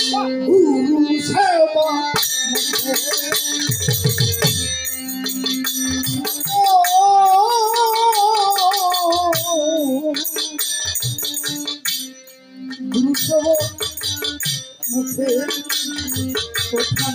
গুরু সেবা গুরু সেবা মুখে কথা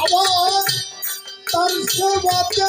আবার তার সেবাতে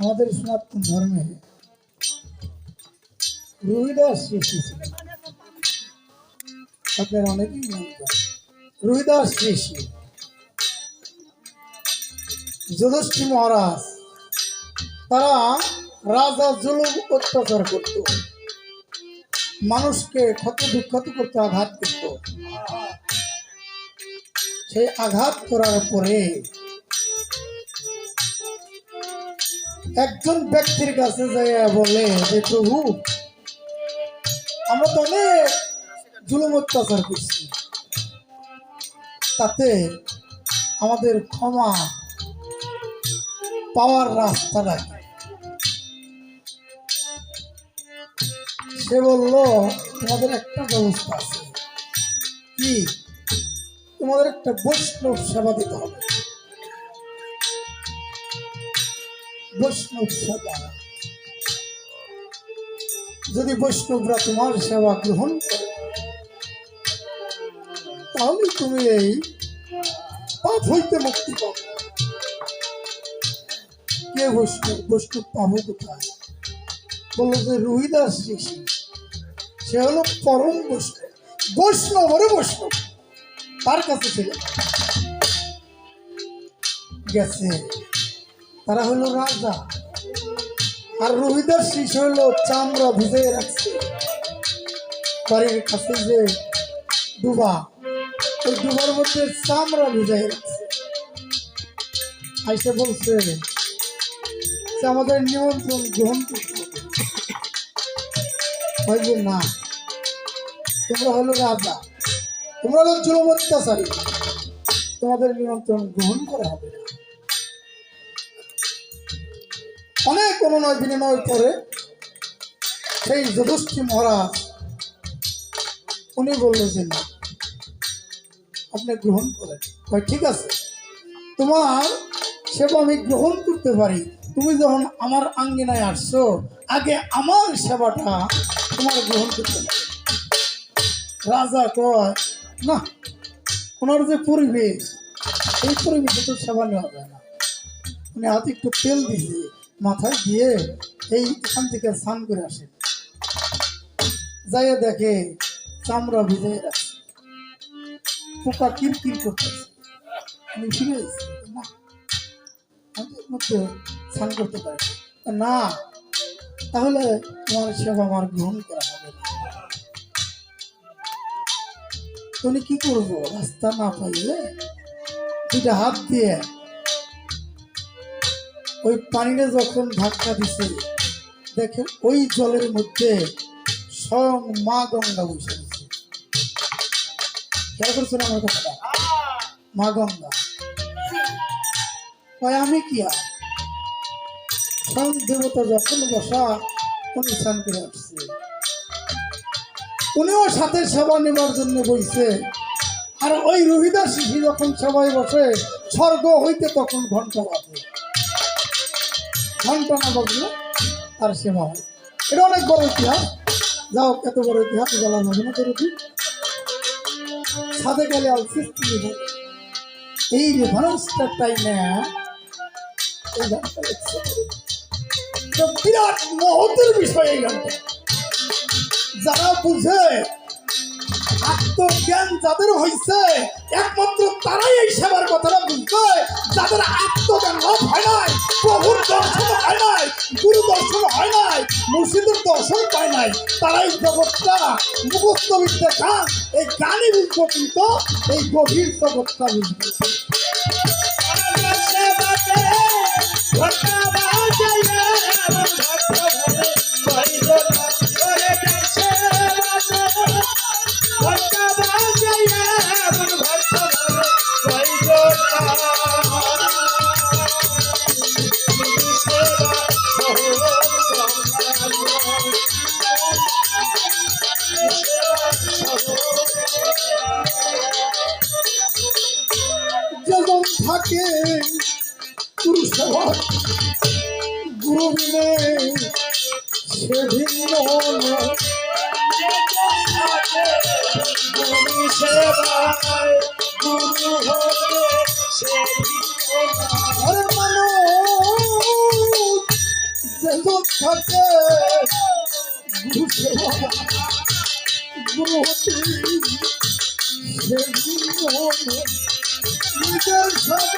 আমাদের সনাতন ধর্মে রবিদাস ঋষি ছিলেন, আপনারা অনেকেই জানেন। রবিদাস ঋষি যুধিষ্ঠির মহারাজ তারা রাজা জুলুম অত্যাচার করত, মানুষকে ক্ষত বিক্ষত করত, আঘাত করত। সেই আঘাত করার পরে একজন ব্যক্তির কাছে যাইয়া বলে যে প্রভু, আমরা তো অনেক জুলুম অত্যাচার করছি, তাতে আমাদের ক্ষমা পাওয়ার রাস্তা নাই। সে বলল তোমাদের একটা ব্যবস্থা আছে, কি? তোমাদের একটা বৈষ্ণব সেবা দিতে হবে। বৈষ্ণব সেবা, যদি বৈষ্ণবরা তোমার সেবা গ্রহণ করে তাহলে তুমি এই পাপ হইতে মুক্তি পাবে। কে বৈষ্ণব? বৈষ্ণব পাবো কোথায়? বললো যে রবিদাস ঋষি, সে হলো পরম বৈষ্ণব, বৈষ্ণবের বৈষ্ণব, তার কাছে ছিল। গেছে, তারা হলো রাজা, আর রবিদাস ঋষি হলো চামড়া ভিজিয়ে রাখছে বাড়ির কাছে, যে ডুবা, ওই ডুবার মধ্যে চামড়া ভিজাই রাখছে। আইসে বলছে যে আমাদের নিমন্ত্রণ গ্রহণ করতে হবে। বলবে না, তোমরা হলো রাজা, তোমরা হলো জুলুম অত্যাচারী, তোমাদের নিমন্ত্রণ গ্রহণ করা হবে না। অনেক অনুনয় বিনিময় করে সেই যুধিষ্ঠির মহারাজ উনি বললেন যে না, আপনি গ্রহণ করেন। ঠিক আছে, তোমার সেবা আমি গ্রহণ করতে পারি, তুমি যখন আমার আঙ্গিনায় আসছো, আগে আমার সেবাটা তোমার গ্রহণ করতে পারি। রাজা কয় না, ওনার যে পরিবেশ, এই পরিবেশে তো সেবা নেওয়া যায় না। উনি হাতে একটু তেল দিয়েছে, মাথায় দিয়ে এই এখান থেকে স্নান করে আসেন, যাইয়া দেখে চামড়া ভিজে রাখছে, পোকা কিরকির করতেছে। আমি ফিরে এসেছি, না আমি এর মধ্যে স্নান করতে পারি না, তাহলে তোমার সেবা আমার গ্রহণ করা হবে না। তুমি কি করবো, রাস্তা না পাইলে দুইটা হাত দিয়ে ওই পানিটা যখন ধাক্কা দিছে, দেখে ওই জলের মধ্যে স্বয়ং মা গঙ্গা বসে দিচ্ছে। খেয়াল করছেন আমার কথাটা? মা গঙ্গা কয় আমি কি আর, স্বয়ং দেবতা যখন বসা অনুষ্ঠান করে আসছে, উনিও সাথে সেবা নেবার জন্য বইছে। আর ওই রোহিদাস শিশু যখন সবাই বসে, স্বর্গ হইতে তখন ঘন্টা বাজে, ঘন্টা না বাজলে তার সেবা হয়। এটা অনেক বড় ইতিহাস। যাও, এত বড় ইতিহাস বলার মনে করে দিই। সাদে গেলে এই রেফারেন্সটার টাইমে বিরাট মহতের বিষয়। এই গানটা যারা বুঝে, আত্মজ্ঞান যাদের হয়েছে, একমাত্র তারাই এই সেবার কথাটা বুঝবে। যাদের আত্মজ্ঞান হয় নাই, প্রভুর দর্শন হয় নাই, গুরু দর্শন হয় নাই, মুর্শিদের দর্শন পায় নাই, তারাই জগৎটা মুখস্থ বিদ্যা গান, এই গানই বুঝবো, কিন্তু এই গভীর জগৎটা বুঝবে। যেমন থাকে গুরু সেবা, গুরু বিনে সে ভিন্ন নয়। গুরু সেবায় গুরু হলে সে মানুষ যেমন থাকে গুরু সেবা, গুরু হতে সে ভিন্ন নয়। নিজের সেবা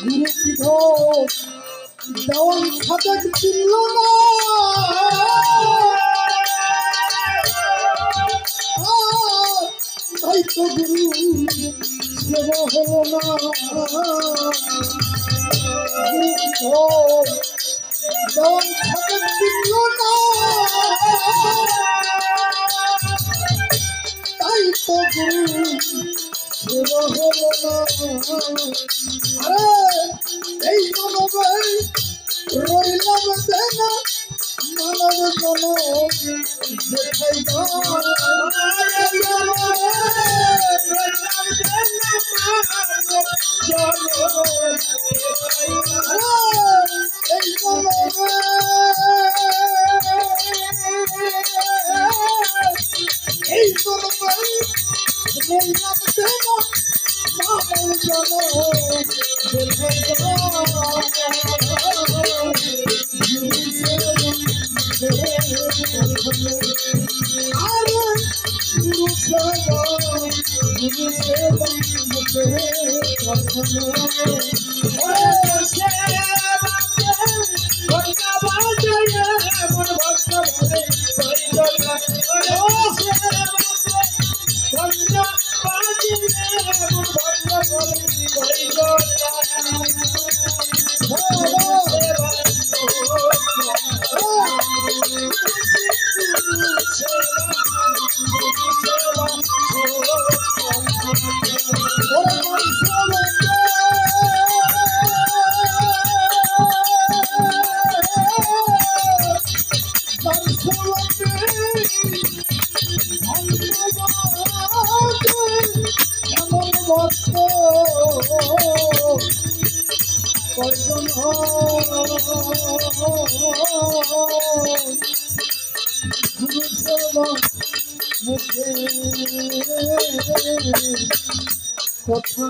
গুরু কি দেওয়ান সাজক চিনল না, তাই তো গুরু সেবা হলো না। দেওয়ান সাজক চিনল না, তাই তো গুরু সেবা হলো না। আরে এই মানবে রইলাম দেনা, মানব জন দেখাই রইলাম দেনা, কথা